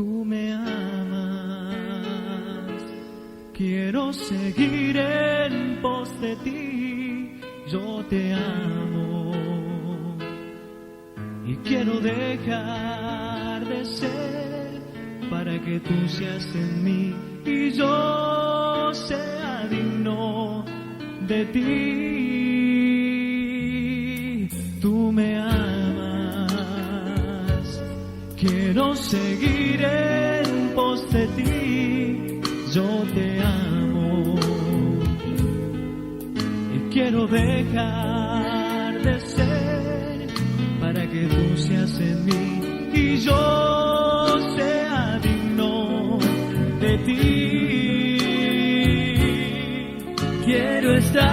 tú me amas. Quiero seguir en pos de ti, yo te amo. Y quiero dejar de ser para que tú seas en mí y yo sea digno de ti. Tú me amas, quiero seguir en pos de ti, yo te amo. Y quiero dejar de ser para que tú seas en mí y yo sea digno de ti. Quiero estar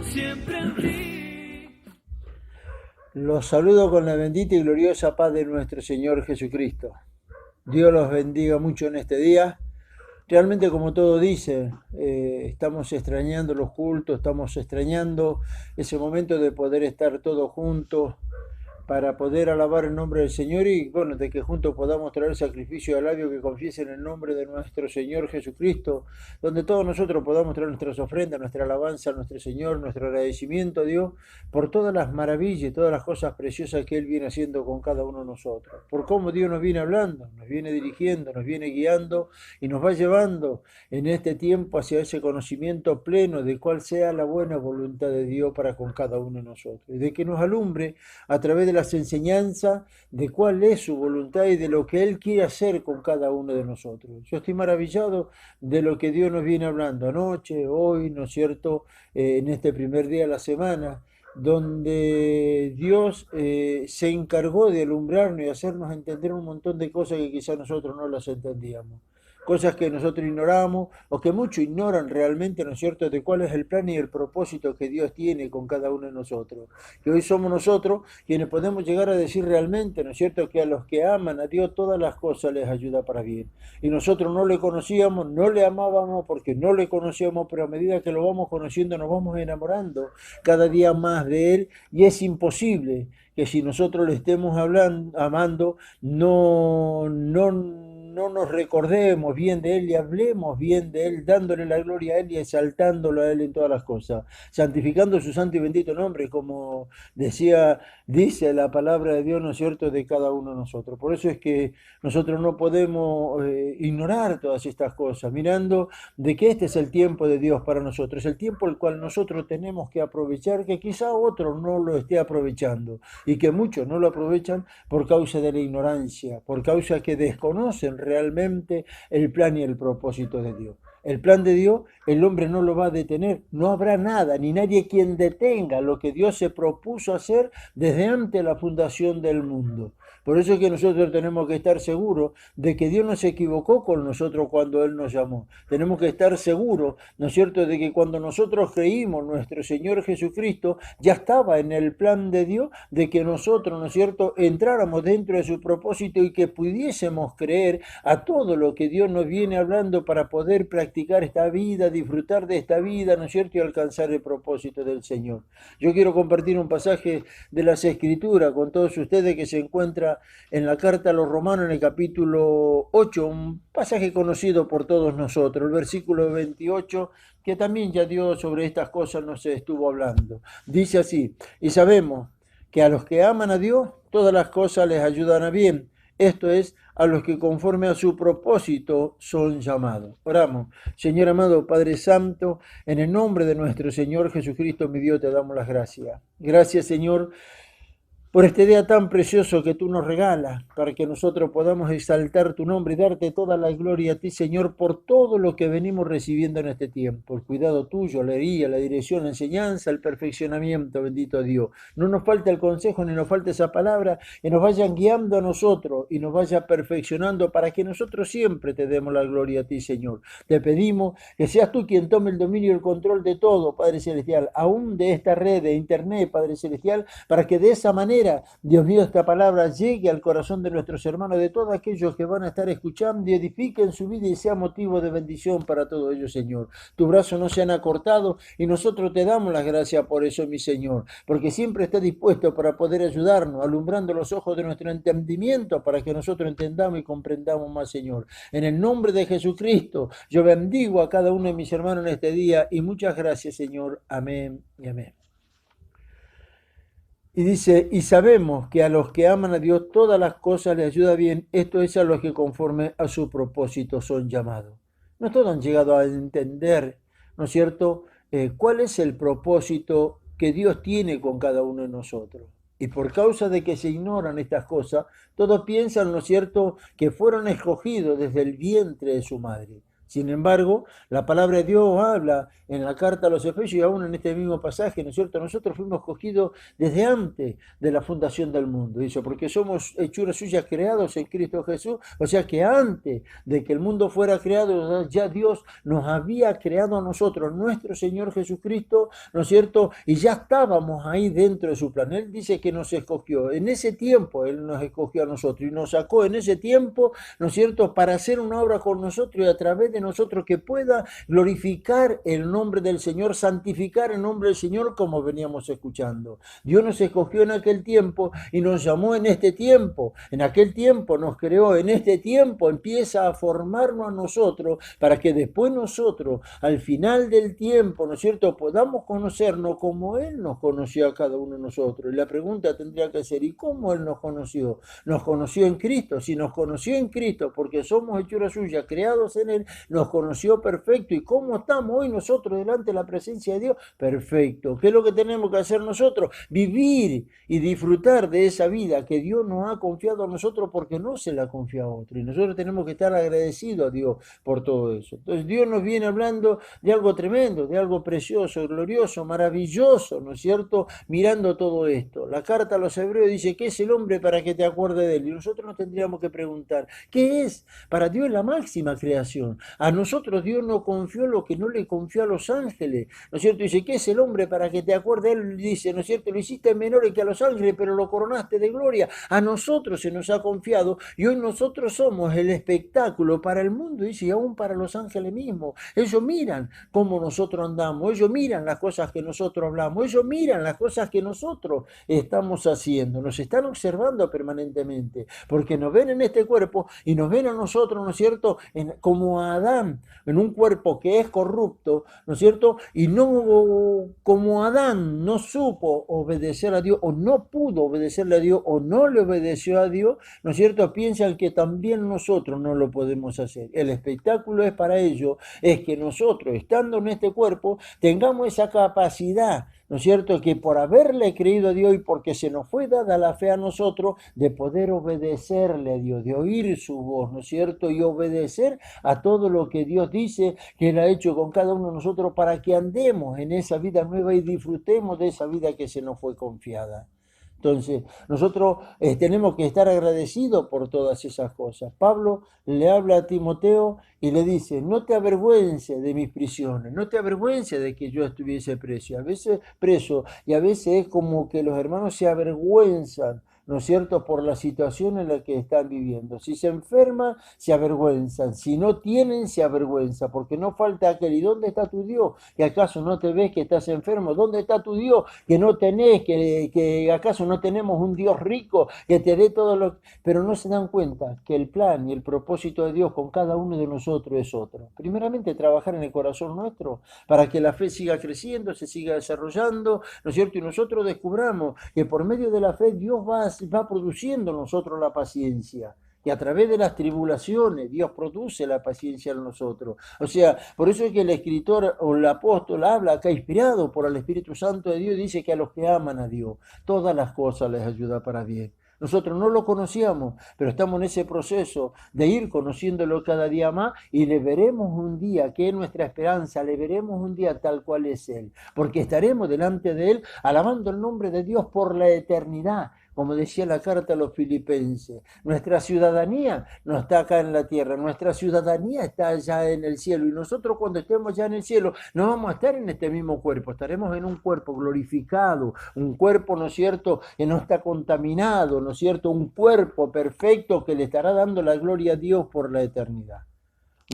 siempre en ti. Los saludo con la bendita y gloriosa paz de nuestro Señor Jesucristo. Dios los bendiga mucho en este día. Realmente, como todo dice, estamos extrañando los cultos, estamos extrañando ese momento de poder estar todos juntos para poder alabar el nombre del Señor y, bueno, de que juntos podamos traer sacrificio de labio que confiesen el nombre de nuestro Señor Jesucristo, donde todos nosotros podamos traer nuestras ofrendas, nuestra alabanza a nuestro Señor, nuestro agradecimiento a Dios por todas las maravillas y todas las cosas preciosas que Él viene haciendo con cada uno de nosotros, por cómo Dios nos viene hablando, nos viene dirigiendo, nos viene guiando y nos va llevando en este tiempo hacia ese conocimiento pleno de cuál sea la buena voluntad de Dios para con cada uno de nosotros, y de que nos alumbre a través de las enseñanzas de cuál es su voluntad y de lo que Él quiere hacer con cada uno de nosotros. Yo estoy maravillado de lo que Dios nos viene hablando anoche, hoy, ¿no es cierto?, en este primer día de la semana, donde Dios se encargó de alumbrarnos y hacernos entender un montón de cosas que quizás nosotros no las entendíamos. Cosas que nosotros ignoramos o que muchos ignoran realmente, ¿no es cierto?, de cuál es el plan y el propósito que Dios tiene con cada uno de nosotros. Que hoy somos nosotros quienes podemos llegar a decir realmente, ¿no es cierto?, que a los que aman a Dios todas las cosas les ayuda para bien. Y nosotros no le conocíamos, no le amábamos porque no le conocíamos, pero a medida que lo vamos conociendo nos vamos enamorando cada día más de Él y es imposible que si nosotros le estemos amando, no nos recordemos bien de Él y hablemos bien de Él, dándole la gloria a Él y exaltándolo a Él en todas las cosas, santificando su santo y bendito nombre, como dice la palabra de Dios, ¿no es cierto?, de cada uno de nosotros. Por eso es que nosotros no podemos ignorar todas estas cosas, mirando de que este es el tiempo de Dios para nosotros, el tiempo el cual nosotros tenemos que aprovechar, que quizá otro no lo esté aprovechando y que muchos no lo aprovechan por causa de la ignorancia, por causa que desconocen realmente el plan y el propósito de Dios. El plan de Dios, el hombre no lo va a detener, no habrá nada ni nadie quien detenga lo que Dios se propuso hacer desde antes de la fundación del mundo. Por eso es que nosotros tenemos que estar seguros de que Dios no se equivocó con nosotros cuando Él nos llamó. Tenemos que estar seguros, ¿no es cierto?, de que cuando nosotros creímos nuestro Señor Jesucristo, ya estaba en el plan de Dios de que nosotros, ¿no es cierto?, entráramos dentro de su propósito y que pudiésemos creer a todo lo que Dios nos viene hablando para poder practicar esta vida, disfrutar de esta vida, ¿no es cierto?, y alcanzar el propósito del Señor. Yo quiero compartir un pasaje de las Escrituras con todos ustedes que se encuentra en la carta a los Romanos en el capítulo 8, un pasaje conocido por todos nosotros, el versículo 28, que también ya Dios sobre estas cosas nos estuvo hablando. Dice así: y sabemos que a los que aman a Dios, todas las cosas les ayudan a bien. Esto es, a los que conforme a su propósito son llamados. Oramos. Señor amado, Padre Santo, en el nombre de nuestro Señor Jesucristo, mi Dios, te damos las gracias. Gracias, Señor, por este día tan precioso que tú nos regalas, para que nosotros podamos exaltar tu nombre y darte toda la gloria a ti, Señor, por todo lo que venimos recibiendo en este tiempo. El cuidado tuyo, la guía, la dirección, la enseñanza, el perfeccionamiento, bendito Dios. No nos falta el consejo, ni nos falta esa palabra, que nos vayan guiando a nosotros y nos vaya perfeccionando para que nosotros siempre te demos la gloria a ti, Señor. Te pedimos que seas tú quien tome el dominio y el control de todo, Padre Celestial, aún de esta red de internet, Padre Celestial, para que de esa manera manera, Dios mío, esta palabra llegue al corazón de nuestros hermanos, de todos aquellos que van a estar escuchando y edifiquen su vida y sea motivo de bendición para todos ellos, Señor. Tu brazo no se han acortado y nosotros te damos las gracias por eso, mi Señor, porque siempre está dispuesto para poder ayudarnos, alumbrando los ojos de nuestro entendimiento para que nosotros entendamos y comprendamos más, Señor. En el nombre de Jesucristo, yo bendigo a cada uno de mis hermanos en este día y muchas gracias, Señor. Amén y amén. Y dice, y sabemos que a los que aman a Dios todas las cosas les ayuda bien, esto es a los que conforme a su propósito son llamados. No todos han llegado a entender, ¿no es cierto?, cuál es el propósito que Dios tiene con cada uno de nosotros. Y por causa de que se ignoran estas cosas, todos piensan, ¿no es cierto?, que fueron escogidos desde el vientre de su madre. Sin embargo, la palabra de Dios habla en la carta a los Efesios y aún en este mismo pasaje, ¿no es cierto? Nosotros fuimos escogidos desde antes de la fundación del mundo, dice, porque somos hechuras suyas creados en Cristo Jesús, o sea que antes de que el mundo fuera creado, ya Dios nos había creado a nosotros, nuestro Señor Jesucristo, ¿no es cierto? Y ya estábamos ahí dentro de su plan. Él dice que nos escogió, en ese tiempo Él nos escogió a nosotros y nos sacó en ese tiempo, ¿no es cierto?, para hacer una obra con nosotros y a través de nosotros que pueda glorificar el nombre del Señor, santificar el nombre del Señor como veníamos escuchando. Dios nos escogió en aquel tiempo y nos llamó en este tiempo. En aquel tiempo nos creó, en este tiempo empieza a formarnos a nosotros para que después nosotros, al final del tiempo, ¿no es cierto?, podamos conocernos como Él nos conoció a cada uno de nosotros. Y la pregunta tendría que ser, ¿y cómo Él nos conoció? Nos conoció en Cristo. Si nos conoció en Cristo porque somos hechuras suyas, creados en Él, nos conoció perfecto. ¿Y cómo estamos hoy nosotros delante de la presencia de Dios? Perfecto. ¿Qué es lo que tenemos que hacer nosotros? Vivir y disfrutar de esa vida que Dios nos ha confiado a nosotros porque no se la confía a otro. Y nosotros tenemos que estar agradecidos a Dios por todo eso. Entonces Dios nos viene hablando de algo tremendo, de algo precioso, glorioso, maravilloso, ¿no es cierto? Mirando todo esto. La carta a los Hebreos dice, ¿qué es el hombre para que te acuerdes de él? Y nosotros nos tendríamos que preguntar, ¿qué es? Para Dios es la máxima creación. A nosotros Dios nos confió lo que no le confió a los ángeles, ¿no es cierto? Dice, ¿qué es el hombre para que te acuerdes? Él dice, ¿no es cierto? Lo hiciste menor que a los ángeles, pero lo coronaste de gloria. A nosotros se nos ha confiado y hoy nosotros somos el espectáculo para el mundo, dice, y aún para los ángeles mismos. Ellos miran cómo nosotros andamos, ellos miran las cosas que nosotros hablamos, ellos miran las cosas que nosotros estamos haciendo, nos están observando permanentemente, porque nos ven en este cuerpo y nos ven a nosotros, ¿no es cierto?, como a Adán, en un cuerpo que es corrupto, ¿no es cierto?, y no, como Adán no supo obedecer a Dios, o no pudo obedecerle a Dios, o no le obedeció a Dios, ¿no es cierto?, piensan que también nosotros no lo podemos hacer. El espectáculo es para ellos, es que nosotros, estando en este cuerpo, tengamos esa capacidad, ¿no es cierto?, que por haberle creído a Dios y porque se nos fue dada la fe a nosotros, de poder obedecerle a Dios, de oír su voz, ¿no es cierto?, y obedecer a todo lo que Dios dice que Él ha hecho con cada uno de nosotros para que andemos en esa vida nueva y disfrutemos de esa vida que se nos fue confiada. Entonces, nosotros tenemos que estar agradecidos por todas esas cosas. Pablo le habla a Timoteo y le dice, no te avergüences de mis prisiones, no te avergüences de que yo estuviese preso, y a veces es como que los hermanos se avergüenzan, ¿no es cierto?, por la situación en la que están viviendo. Si se enferman, se avergüenzan. Si no tienen, se avergüenzan, porque no falta aquel. ¿Y dónde está tu Dios? ¿Que acaso no te ves que estás enfermo? ¿Dónde está tu Dios? Que no tenés, que acaso no tenemos un Dios rico que te dé todo lo... Pero no se dan cuenta que el plan y el propósito de Dios con cada uno de nosotros es otro. Primeramente, trabajar en el corazón nuestro para que la fe siga creciendo, se siga desarrollando, ¿no es cierto? Y nosotros descubramos que por medio de la fe Dios va produciendo en nosotros la paciencia. Y a través de las tribulaciones Dios produce la paciencia en nosotros. O sea, por eso es que el escritor o el apóstol habla acá inspirado por el Espíritu Santo de Dios y dice que a los que aman a Dios todas las cosas les ayuda para bien. Nosotros no lo conocíamos, pero estamos en ese proceso de ir conociéndolo cada día más y le veremos un día, que es nuestra esperanza, le veremos un día tal cual es Él, porque estaremos delante de Él alabando el nombre de Dios por la eternidad, como decía la carta a los filipenses. Nuestra ciudadanía no está acá en la tierra, nuestra ciudadanía está allá en el cielo. Y nosotros cuando estemos ya en el cielo no vamos a estar en este mismo cuerpo, estaremos en un cuerpo glorificado, un cuerpo, ¿no es cierto?, que no está contaminado, ¿no es cierto?, un cuerpo perfecto que le estará dando la gloria a Dios por la eternidad.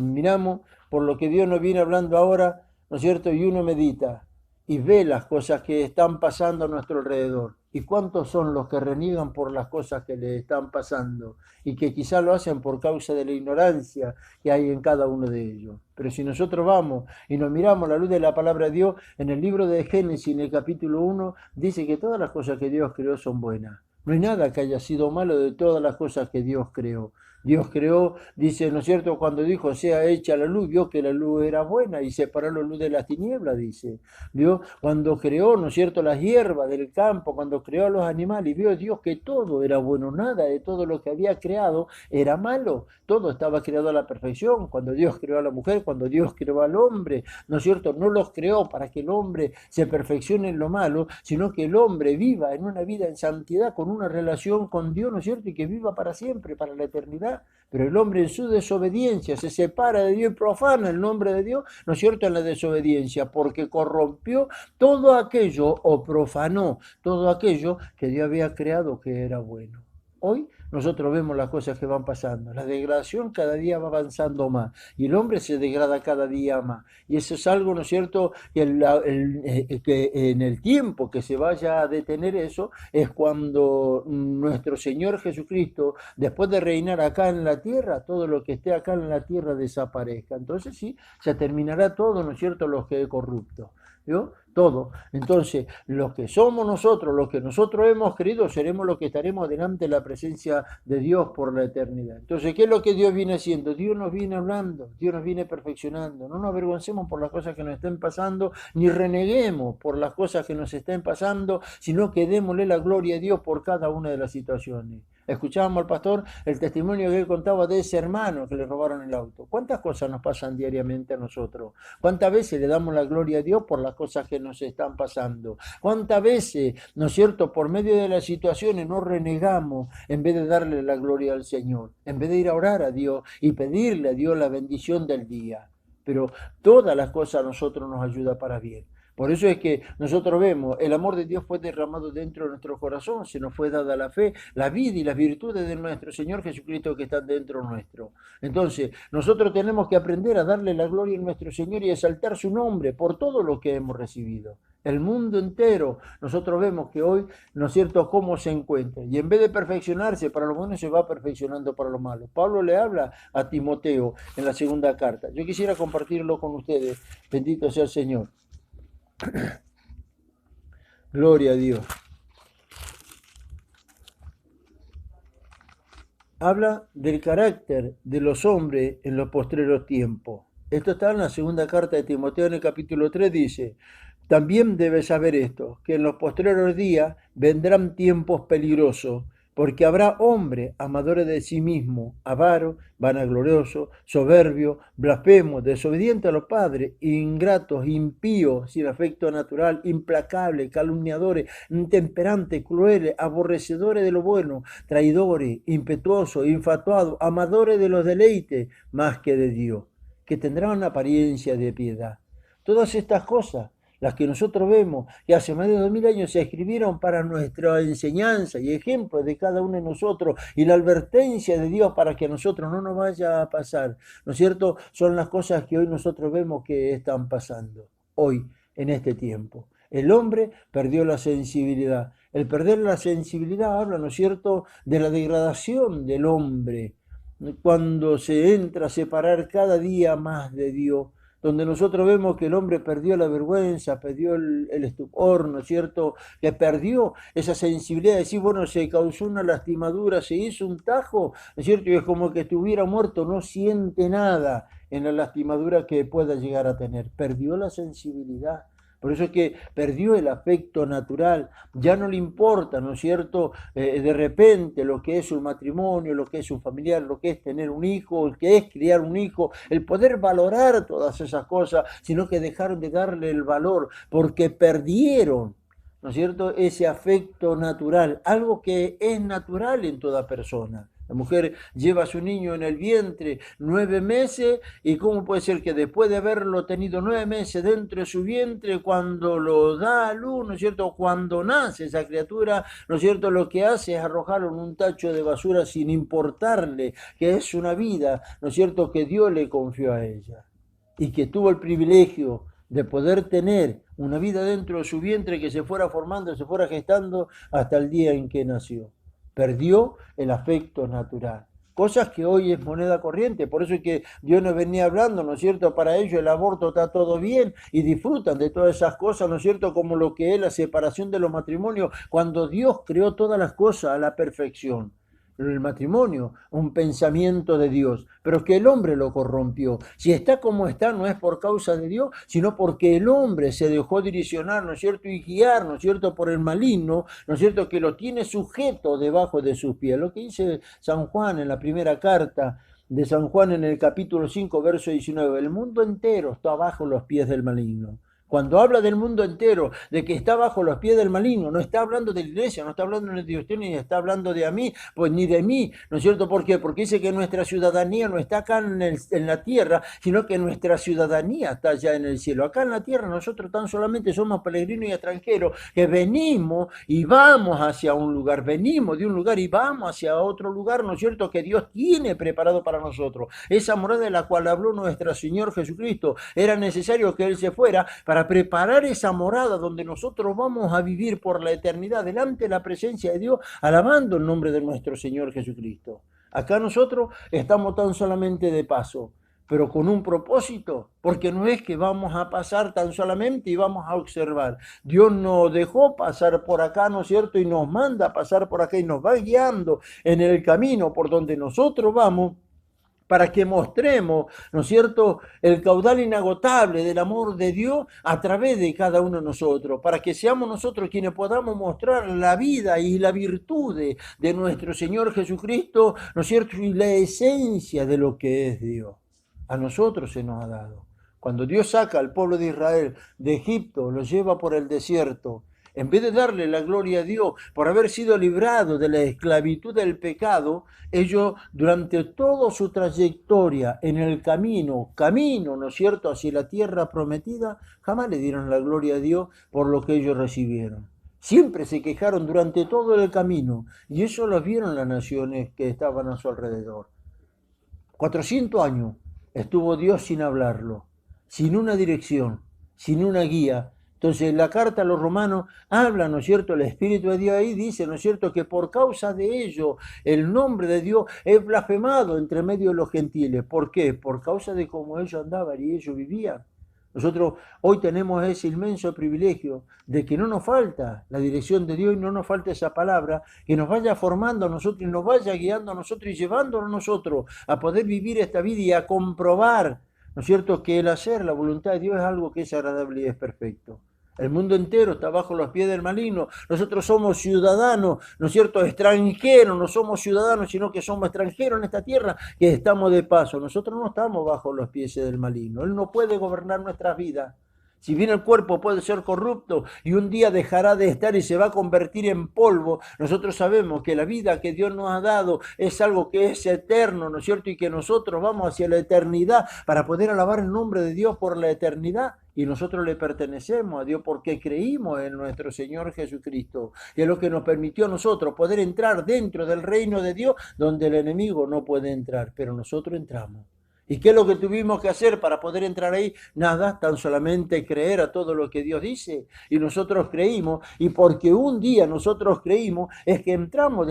Miramos por lo que Dios nos viene hablando ahora, ¿no es cierto?, y uno medita y ve las cosas que están pasando a nuestro alrededor. ¿Y cuántos son los que reniegan por las cosas que le están pasando? Y que quizá lo hacen por causa de la ignorancia que hay en cada uno de ellos. Pero si nosotros vamos y nos miramos a la luz de la palabra de Dios, en el libro de Génesis, en el capítulo 1, dice que todas las cosas que Dios creó son buenas. No hay nada que haya sido malo de todas las cosas que Dios creó. Dios creó, dice, ¿no es cierto?, cuando dijo, sea hecha la luz, vio que la luz era buena y separó la luz de las tinieblas, dice. Vio, cuando creó, ¿no es cierto?, las hierbas del campo, cuando creó a los animales, vio Dios que todo era bueno, nada de todo lo que había creado era malo. Todo estaba creado a la perfección. Cuando Dios creó a la mujer, cuando Dios creó al hombre, ¿no es cierto?, no los creó para que el hombre se perfeccione en lo malo, sino que el hombre viva en una vida en santidad, con una relación con Dios, ¿no es cierto?, y que viva para siempre, para la eternidad. Pero el hombre en su desobediencia se separa de Dios y profana el nombre de Dios, ¿no es cierto?, en la desobediencia, porque corrompió todo aquello o profanó todo aquello que Dios había creado que era bueno. Hoy nosotros vemos las cosas que van pasando. La degradación cada día va avanzando más y el hombre se degrada cada día más. Y eso es algo, ¿no es cierto?, que en el tiempo que se vaya a detener eso es cuando nuestro Señor Jesucristo, después de reinar acá en la tierra, todo lo que esté acá en la tierra desaparezca. Entonces sí, se terminará todo, ¿no es cierto?, lo que es corrupto. ¿Vio? Todo. Entonces, los que somos nosotros, los que nosotros hemos creído, seremos los que estaremos delante de la presencia de Dios por la eternidad. Entonces, ¿qué es lo que Dios viene haciendo? Dios nos viene hablando, Dios nos viene perfeccionando. No nos avergoncemos por las cosas que nos estén pasando, ni reneguemos por las cosas que nos estén pasando, sino que démosle la gloria a Dios por cada una de las situaciones. Escuchábamos al pastor el testimonio que él contaba de ese hermano que le robaron el auto. ¿Cuántas cosas nos pasan diariamente a nosotros? ¿Cuántas veces le damos la gloria a Dios por las cosas que nos están pasando? ¿Cuántas veces, ¿no es cierto?, por medio de las situaciones no renegamos en vez de darle la gloria al Señor? En vez de ir a orar a Dios y pedirle a Dios la bendición del día. Pero todas las cosas a nosotros nos ayuda para bien. Por eso es que nosotros vemos, el amor de Dios fue derramado dentro de nuestro corazón, se nos fue dada la fe, la vida y las virtudes de nuestro Señor Jesucristo que están dentro nuestro. Entonces, nosotros tenemos que aprender a darle la gloria a nuestro Señor y exaltar su nombre por todo lo que hemos recibido. El mundo entero, nosotros vemos que hoy, ¿no es cierto?, cómo se encuentra. Y en vez de perfeccionarse para lo bueno, se va perfeccionando para lo malo. Pablo le habla a Timoteo en la segunda carta. Yo quisiera compartirlo con ustedes. Bendito sea el Señor. Gloria a Dios. Habla del carácter de los hombres en los postreros tiempos. Esto está en la segunda carta de Timoteo en el capítulo 3, dice: también debes saber esto, que en los postreros días vendrán tiempos peligrosos, porque habrá hombres amadores de sí mismos, avaros, vanagloriosos, soberbios, blasfemos, desobedientes a los padres, ingratos, impíos, sin afecto natural, implacables, calumniadores, intemperantes, crueles, aborrecedores de lo bueno, traidores, impetuosos, infatuados, amadores de los deleites más que de Dios, que tendrán apariencia de piedad. Todas estas cosas, las que nosotros vemos, que hace más de 2000 años se escribieron para nuestra enseñanza y ejemplo de cada uno de nosotros y la advertencia de Dios para que a nosotros no nos vaya a pasar, ¿no es cierto?, son las cosas que hoy nosotros vemos que están pasando, hoy, en este tiempo. El hombre perdió la sensibilidad. El perder la sensibilidad habla, ¿no es cierto?, de la degradación del hombre, cuando se entra a separar cada día más de Dios, donde nosotros vemos que el hombre perdió la vergüenza, perdió el estupor, ¿no es cierto?, que perdió esa sensibilidad de decir, bueno, se causó una lastimadura, se hizo un tajo, ¿no es cierto?, y es como que estuviera muerto, no siente nada en la lastimadura que pueda llegar a tener, perdió la sensibilidad. Por eso es que perdió el afecto natural, ya no le importa, ¿no es cierto?, de repente lo que es un matrimonio, lo que es un familiar, lo que es tener un hijo, el que es criar un hijo, el poder valorar todas esas cosas, sino que dejaron de darle el valor porque perdieron ¿no es cierto?, ese afecto natural, algo que es natural en toda persona. La mujer lleva a su niño en el vientre 9 meses y cómo puede ser que después de haberlo tenido 9 meses dentro de su vientre, cuando lo da a luz, ¿no es cierto?, cuando nace esa criatura, ¿no es cierto?, lo que hace es arrojarlo en un tacho de basura sin importarle que es una vida, ¿no es cierto?, que Dios le confió a ella y que tuvo el privilegio de poder tener una vida dentro de su vientre que se fuera formando, se fuera gestando hasta el día en que nació. Perdió el afecto natural. Cosas que hoy es moneda corriente, por eso es que Dios nos venía hablando, ¿no es cierto? Para ellos el aborto está todo bien y disfrutan de todas esas cosas, ¿no es cierto? Como lo que es la separación de los matrimonios, cuando Dios creó todas las cosas a la perfección. El matrimonio, un pensamiento de Dios, pero que el hombre lo corrompió. Si está como está, no es por causa de Dios, sino porque el hombre se dejó direccionar, ¿no es cierto?, y guiar, ¿no es cierto?, por el maligno, ¿no es cierto?, que lo tiene sujeto debajo de sus pies. Lo que dice San Juan en la primera carta de San Juan en el capítulo 5, verso 19, el mundo entero está bajo los pies del maligno. Cuando habla del mundo entero, de que está bajo los pies del maligno, no está hablando de la iglesia, no está hablando de usted, ni está hablando de a mí, pues ni de mí, ¿no es cierto? ¿Por qué? Porque dice que nuestra ciudadanía no está acá en la tierra, sino que nuestra ciudadanía está allá en el cielo. Acá en la tierra nosotros tan solamente somos peregrinos y extranjeros que venimos y vamos hacia un lugar, venimos de un lugar y vamos hacia otro lugar, ¿no es cierto?, que Dios tiene preparado para nosotros. Esa morada de la cual habló nuestro Señor Jesucristo, era necesario que Él se fuera para preparar esa morada donde nosotros vamos a vivir por la eternidad delante de la presencia de Dios, alabando el nombre de nuestro Señor Jesucristo. Acá nosotros estamos tan solamente de paso, pero con un propósito, porque no es que vamos a pasar tan solamente y vamos a observar. Dios nos dejó pasar por acá, ¿no es cierto?, y nos manda a pasar por acá y nos va guiando en el camino por donde nosotros vamos, para que mostremos, ¿no es cierto?, el caudal inagotable del amor de Dios a través de cada uno de nosotros, para que seamos nosotros quienes podamos mostrar la vida y la virtud de nuestro Señor Jesucristo, ¿no es cierto?, y la esencia de lo que es Dios. A nosotros se nos ha dado. Cuando Dios saca al pueblo de Israel de Egipto, lo lleva por el desierto, en vez de darle la gloria a Dios por haber sido librado de la esclavitud del pecado, ellos durante toda su trayectoria en el camino, ¿no es cierto?, hacia la tierra prometida, jamás le dieron la gloria a Dios por lo que ellos recibieron. Siempre se quejaron durante todo el camino y eso lo vieron las naciones que estaban a su alrededor. 400 años estuvo Dios sin hablarlo, sin una dirección, sin una guía. Entonces la carta a los romanos habla, ¿no es cierto?, el Espíritu de Dios ahí dice, ¿no es cierto?, que por causa de ello el nombre de Dios es blasfemado entre medio de los gentiles. ¿Por qué? Por causa de cómo ellos andaban y ellos vivían. Nosotros hoy tenemos ese inmenso privilegio de que no nos falta la dirección de Dios y no nos falta esa palabra que nos vaya formando a nosotros y nos vaya guiando a nosotros y llevándonos a nosotros a poder vivir esta vida y a comprobar, ¿no es cierto?, que el hacer la voluntad de Dios es algo que es agradable y es perfecto. El mundo entero está bajo los pies del maligno. Nosotros somos ciudadanos, ¿no es cierto?, extranjeros, no somos ciudadanos, sino que somos extranjeros en esta tierra, que estamos de paso. Nosotros no estamos bajo los pies del maligno. Él no puede gobernar nuestras vidas. Si bien el cuerpo puede ser corrupto y un día dejará de estar y se va a convertir en polvo, nosotros sabemos que la vida que Dios nos ha dado es algo que es eterno, ¿no es cierto? Y que nosotros vamos hacia la eternidad para poder alabar el nombre de Dios por la eternidad. Y nosotros le pertenecemos a Dios porque creímos en nuestro Señor Jesucristo. Y es lo que nos permitió a nosotros poder entrar dentro del reino de Dios donde el enemigo no puede entrar, pero nosotros entramos. ¿Y qué es lo que tuvimos que hacer para poder entrar ahí? Nada, tan solamente creer a todo lo que Dios dice. Y nosotros creímos, y porque un día nosotros creímos, es que entramos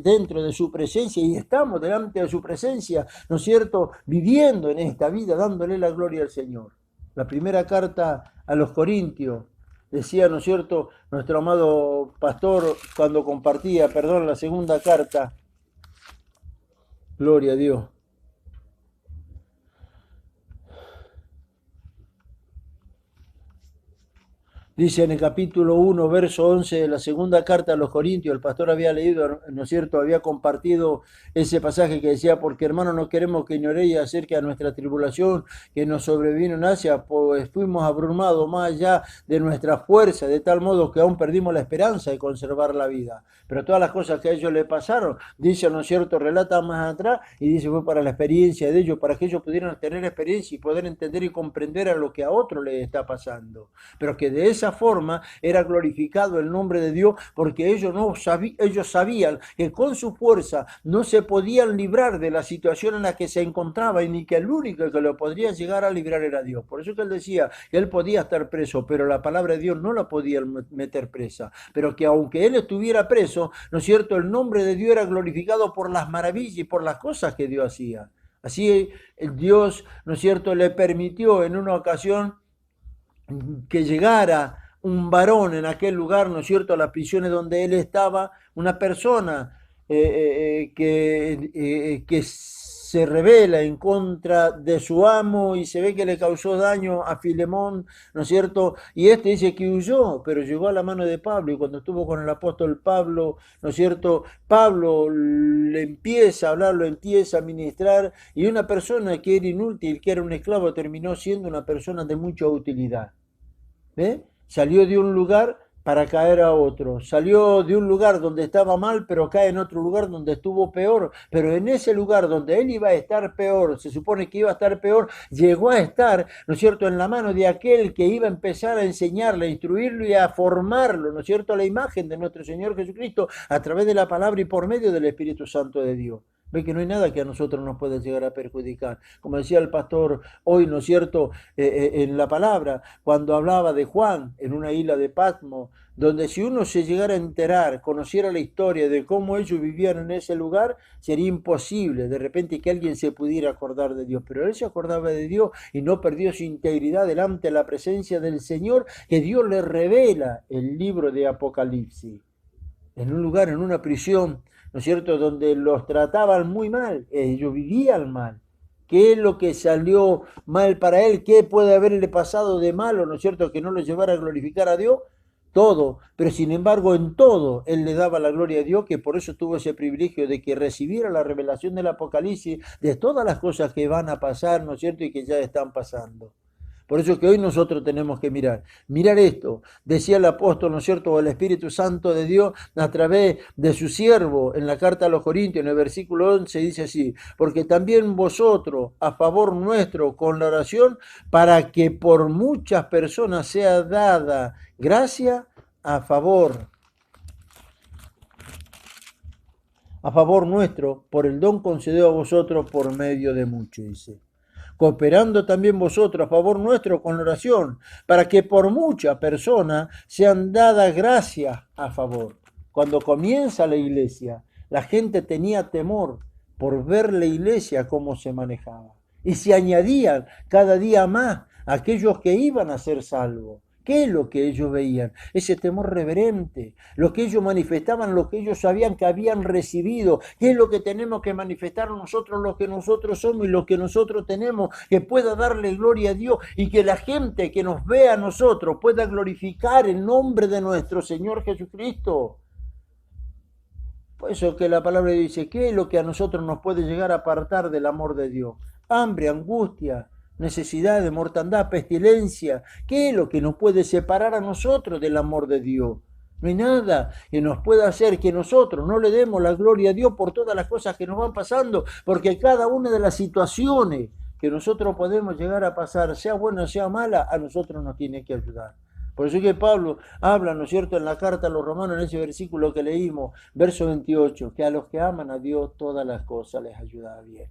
dentro de su presencia y estamos delante de su presencia, ¿no es cierto?, viviendo en esta vida, dándole la gloria al Señor. La primera carta a los Corintios, decía, ¿no es cierto?, nuestro amado pastor cuando compartía, la segunda carta, gloria a Dios. Dice en el capítulo 1, verso 11 de la segunda carta a los Corintios, el pastor había leído, ¿no es cierto?, había compartido ese pasaje que decía, porque hermanos no queremos que ignoréis acerca de nuestra tribulación que nos sobrevino en Asia, pues fuimos abrumados más allá de nuestra fuerza, de tal modo que aún perdimos la esperanza de conservar la vida. Pero todas las cosas que a ellos le pasaron, dice, ¿no es cierto?, relata más atrás y dice, fue para la experiencia de ellos, para que ellos pudieran tener experiencia y poder entender y comprender a lo que a otro les está pasando. Pero que de esa forma era glorificado el nombre de Dios, porque ellos sabían que con su fuerza no se podían librar de la situación en la que se encontraban, y ni que el único que lo podría llegar a librar era Dios. Por eso que él decía que él podía estar preso, pero la palabra de Dios no la podía meter presa. Pero que aunque él estuviera preso, ¿no es cierto?, el nombre de Dios era glorificado por las maravillas y por las cosas que Dios hacía. Así el Dios, ¿no es cierto?, le permitió en una ocasión que llegara un varón en aquel lugar, ¿no es cierto?, a las prisiones donde él estaba, una persona que se rebela en contra de su amo y se ve que le causó daño a Filemón, ¿no es cierto? Y este dice que huyó, pero llegó a la mano de Pablo, y cuando estuvo con el apóstol Pablo, ¿no es cierto?, Pablo le empieza a hablar, lo empieza a ministrar, y una persona que era inútil, que era un esclavo, terminó siendo una persona de mucha utilidad. ¿Ve? Salió de un lugar para caer a otro. Salió de un lugar donde estaba mal, pero cae en otro lugar donde estuvo peor. Pero en ese lugar donde él iba a estar peor, se supone que iba a estar peor, llegó a estar, ¿no es cierto?, en la mano de aquel que iba a empezar a enseñarle, a instruirlo y a formarlo, ¿no es cierto?, a la imagen de nuestro Señor Jesucristo a través de la palabra y por medio del Espíritu Santo de Dios. Ve que no hay nada que a nosotros nos pueda llegar a perjudicar. Como decía el pastor hoy, ¿no es cierto?, en la palabra, cuando hablaba de Juan en una isla de Patmos, donde si uno se llegara a enterar, conociera la historia de cómo ellos vivían en ese lugar, sería imposible de repente que alguien se pudiera acordar de Dios. Pero él se acordaba de Dios y no perdió su integridad delante de la presencia del Señor, que Dios le revela el libro de Apocalipsis. En un lugar, en una prisión, ¿no es cierto?, donde los trataban muy mal, ellos vivían mal. ¿Qué es lo que salió mal para él? ¿Qué puede haberle pasado de malo, ¿no es cierto?, que no lo llevara a glorificar a Dios? Todo, pero sin embargo en todo él le daba la gloria a Dios, que por eso tuvo ese privilegio de que recibiera la revelación del Apocalipsis de todas las cosas que van a pasar, ¿no es cierto?, y que ya están pasando. Por eso que hoy nosotros tenemos que mirar esto, decía el apóstol, ¿no es cierto?, o el Espíritu Santo de Dios a través de su siervo en la carta a los Corintios, en el versículo 11 dice así, porque también vosotros a favor nuestro con la oración, para que por muchas personas sea dada gracia a favor nuestro, por el don concedido a vosotros por medio de muchos, dice. Cooperando también vosotros a favor nuestro con oración, para que por muchas personas sean dadas gracias a favor. Cuando comienza la iglesia, la gente tenía temor por ver la iglesia cómo se manejaba. Y se añadían cada día más aquellos que iban a ser salvos. ¿Qué es lo que ellos veían? Ese temor reverente, lo que ellos manifestaban, lo que ellos sabían que habían recibido. ¿Qué es lo que tenemos que manifestar nosotros, lo que nosotros somos y lo que nosotros tenemos, que pueda darle gloria a Dios y que la gente que nos vea a nosotros pueda glorificar el nombre de nuestro Señor Jesucristo? Por eso que la palabra dice, ¿qué es lo que a nosotros nos puede llegar a apartar del amor de Dios? Hambre, angustia, necesidad, mortandad, pestilencia. ¿Qué es lo que nos puede separar a nosotros del amor de Dios? No hay nada que nos pueda hacer que nosotros no le demos la gloria a Dios por todas las cosas que nos van pasando, porque cada una de las situaciones que nosotros podemos llegar a pasar, sea buena o sea mala, a nosotros nos tiene que ayudar. Por eso que Pablo habla, ¿no es cierto?, en la carta a los romanos, en ese versículo que leímos, verso 28, que a los que aman a Dios todas las cosas les ayuda bien.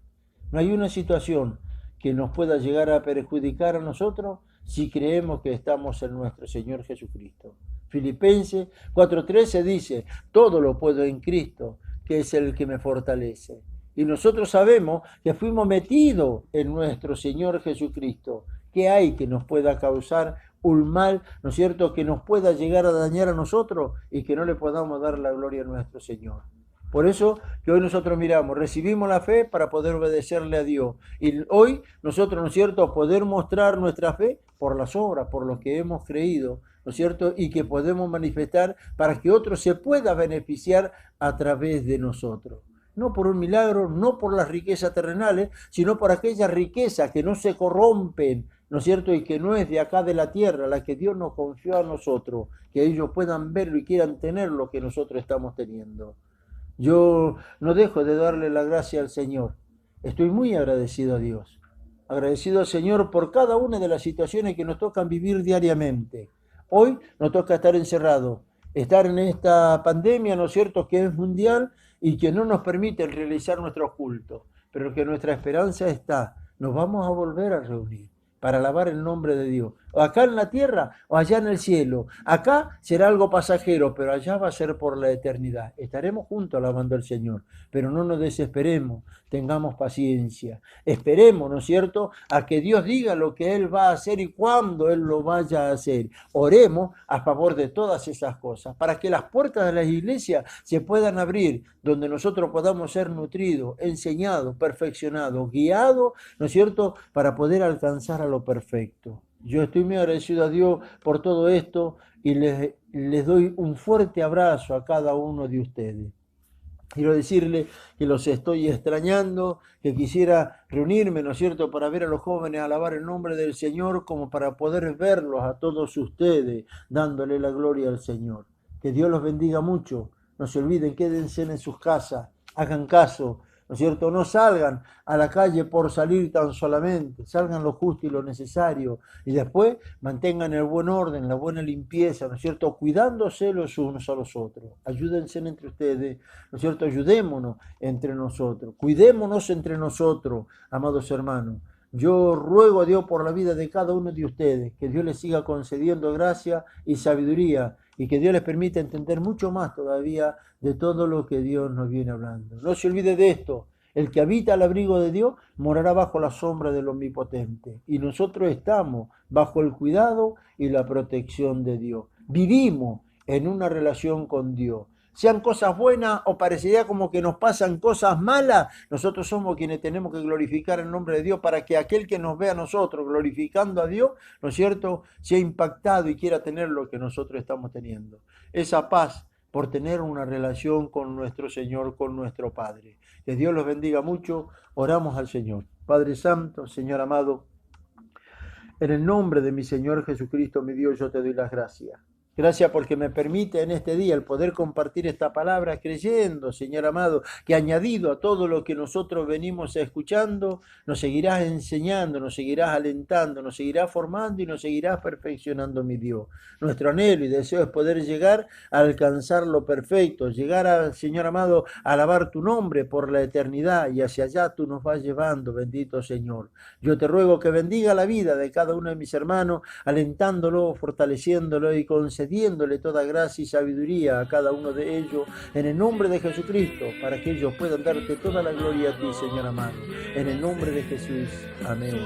No hay una situación que nos pueda llegar a perjudicar a nosotros si creemos que estamos en nuestro Señor Jesucristo. Filipenses 4:13 dice, todo lo puedo en Cristo, que es el que me fortalece. Y nosotros sabemos que fuimos metidos en nuestro Señor Jesucristo. ¿Qué hay que nos pueda causar un mal, ¿no es cierto?, que nos pueda llegar a dañar a nosotros y que no le podamos dar la gloria a nuestro Señor? Por eso que hoy nosotros miramos, recibimos la fe para poder obedecerle a Dios. Y hoy nosotros, ¿no es cierto?, poder mostrar nuestra fe por las obras, por lo que hemos creído ¿no es cierto? Y que podemos manifestar para que otro se pueda beneficiar a través de nosotros. No por un milagro, no por las riquezas terrenales, sino por aquellas riquezas que no se corrompen, ¿no es cierto? Y que no es de acá de la tierra, la que Dios nos confió a nosotros, que ellos puedan verlo y quieran tener lo que nosotros estamos teniendo. Yo no dejo de darle la gracia al Señor. Estoy muy agradecido a Dios. Agradecido al Señor por cada una de las situaciones que nos tocan vivir diariamente. Hoy nos toca estar encerrados, estar en esta pandemia, ¿no es cierto?, que es mundial y que no nos permite realizar nuestros cultos, pero que nuestra esperanza está, nos vamos a volver a reunir para alabar el nombre de Dios, acá en la tierra o allá en el cielo. Acá será algo pasajero, pero allá va a ser por la eternidad. Estaremos juntos alabando al Señor, pero no nos desesperemos, tengamos paciencia, esperemos, ¿no es cierto?, a que Dios diga lo que Él va a hacer y cuándo Él lo vaya a hacer. Oremos a favor de todas esas cosas, para que las puertas de las iglesias se puedan abrir, donde nosotros podamos ser nutridos, enseñados, perfeccionados, guiados, ¿no es cierto?, para poder alcanzar a lo perfecto. Yo estoy muy agradecido a Dios por todo esto y les doy un fuerte abrazo a cada uno de ustedes. Quiero decirle que los estoy extrañando, que quisiera reunirme, ¿no es cierto?, para ver a los jóvenes alabar el nombre del Señor, como para poder verlos a todos ustedes, dándole la gloria al Señor. Que Dios los bendiga mucho. No se olviden, quédense en sus casas, hagan caso, ¿no es cierto? No salgan a la calle por salir tan solamente, salgan lo justo y lo necesario y después mantengan el buen orden, la buena limpieza, ¿no es cierto? Cuidándose los unos a los otros, ayúdense entre ustedes, ¿no es cierto? Ayudémonos entre nosotros, cuidémonos entre nosotros, amados hermanos. Yo ruego a Dios por la vida de cada uno de ustedes, que Dios les siga concediendo gracia y sabiduría y que Dios les permita entender mucho más todavía de todo lo que Dios nos viene hablando. No se olvide de esto, el que habita al abrigo de Dios morará bajo la sombra del Omnipotente y nosotros estamos bajo el cuidado y la protección de Dios. Vivimos en una relación con Dios. Sean cosas buenas o parecería como que nos pasan cosas malas, nosotros somos quienes tenemos que glorificar el nombre de Dios para que aquel que nos vea a nosotros glorificando a Dios, ¿no es cierto?, sea impactado y quiera tener lo que nosotros estamos teniendo. Esa paz por tener una relación con nuestro Señor, con nuestro Padre. Que Dios los bendiga mucho. Oramos al Señor. Padre Santo, Señor amado, en el nombre de mi Señor Jesucristo, mi Dios, yo te doy las gracias. Gracias porque me permite en este día el poder compartir esta palabra creyendo, Señor amado, que añadido a todo lo que nosotros venimos escuchando, nos seguirás enseñando, nos seguirás alentando, nos seguirás formando y nos seguirás perfeccionando, mi Dios. Nuestro anhelo y deseo es poder llegar a alcanzar lo perfecto, llegar a, Señor amado, a alabar tu nombre por la eternidad y hacia allá tú nos vas llevando, bendito Señor. Yo te ruego que bendiga la vida de cada uno de mis hermanos, alentándolo, fortaleciéndolo y concediéndole toda gracia y sabiduría a cada uno de ellos, en el nombre de Jesucristo, para que ellos puedan darte toda la gloria a ti, Señor amado. En el nombre de Jesús. Amén.